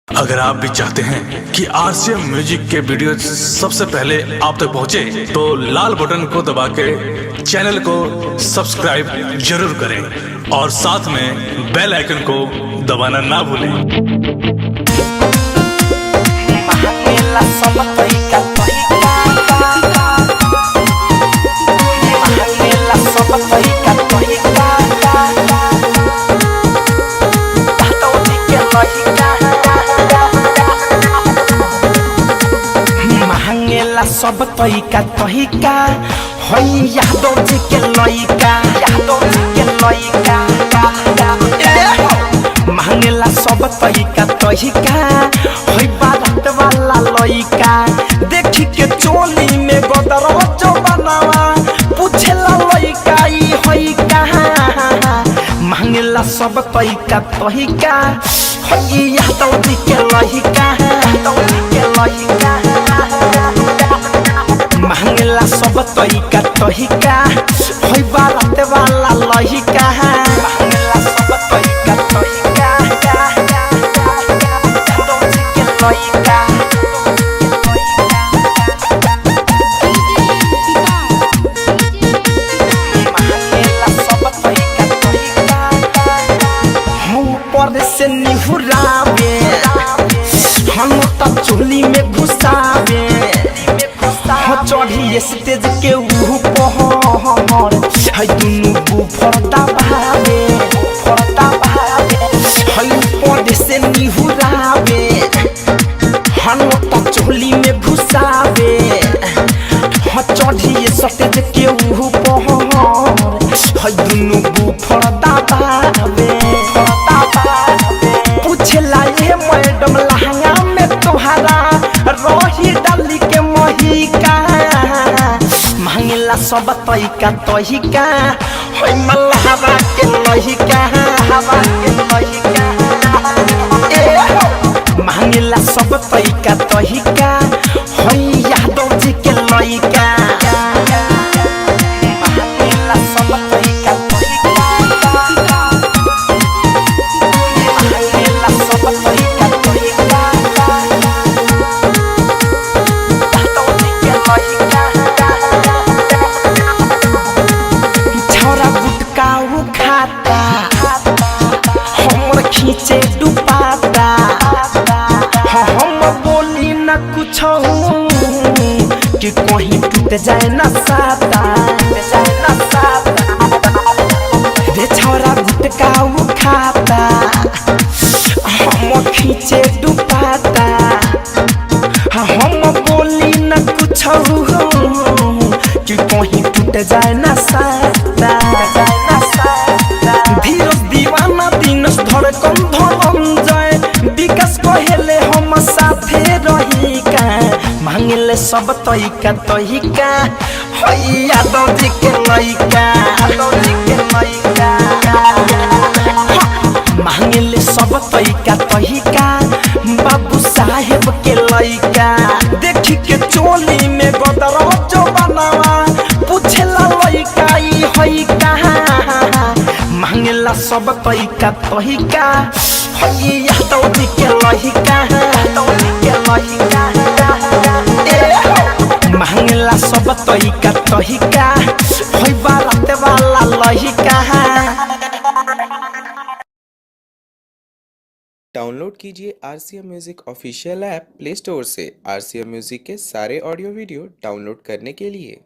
अगर आप भी चाहते हैं कि आरसीएम म्यूजिक के वीडियो सबसे पहले आप तक पहुंचे, तो लाल बटन को दबा के चैनल को सब्सक्राइब जरूर करें और साथ में बेल आइकन को दबाना ना भूलें। सब तरीका तरीका है यादव जी के लइका, यादव जी के लइका मांगेला सब तरीका तरीका है बारात वाला लइका। देखी के चोली में गदर जो बनावा पूछेला लइका ई है कहाँ। मांगेला सब तरीका तरीका है यादव जी के लइका, यादव जी के लइका मांगेला सब तरीका तरीका है बारात वाला लइका। मांगेला सब तरीका तरीका यादव जी के लइका। मांगेला सब तरीका तरीका हम पर से निहुरावे, हम त चोली में घुसावे चढ़ी स्टेज के ऊपर है दुनू बुफरता भावे, बुफरता भावे है ऊपर से निहुरावे हनोता चोली में घुसावे चढ़ी स्टेज के ऊपर है दुनू बुफरता भावे, बुफरता भावे पूछला ये मैडम लहंगा में तोहरा रही डाली के महिका। मांगेला सब तरीका तरीका है मल्हारा के लइका, हवा के लइका मांगेला सब तरीका तरीका है यादव जी के लइका। मांगेला सब तरीका तरीका मांगेला सब तरीका तरीका यादव जी के लइका। खाता हमर खींचे डुबाता हम बोली न कुछ कि कहीं टूट जाए न साता, जाए न साता रे छोरा गुटका खाता हम खींचे डुबाता हम बोली न कुछ कि कहीं टूट जाए न साता, धीरज दीवाना दिनस धड़कन धनंजय विकास कहेले हम साथे रही का। मांगेले सब तरीका तरीका है यादव जी के लइका, यादव जी के लइका मांगेले सब तरीका तरीका बाबू साहेब के लइका। देखी के चोली में गदर जो बनावा पूछेला लइका ई है कहाँ। मांगेला सब तरीका तरीका है यादव जी के लइका, यादव जी के लइका मांगेला सब तरीका तरीका है बारात वाला लइका। डाउनलोड कीजिए RCM music official app play store से। आरसीएम म्यूजिक के सारे ऑडियो वीडियो डाउनलोड करने के लिए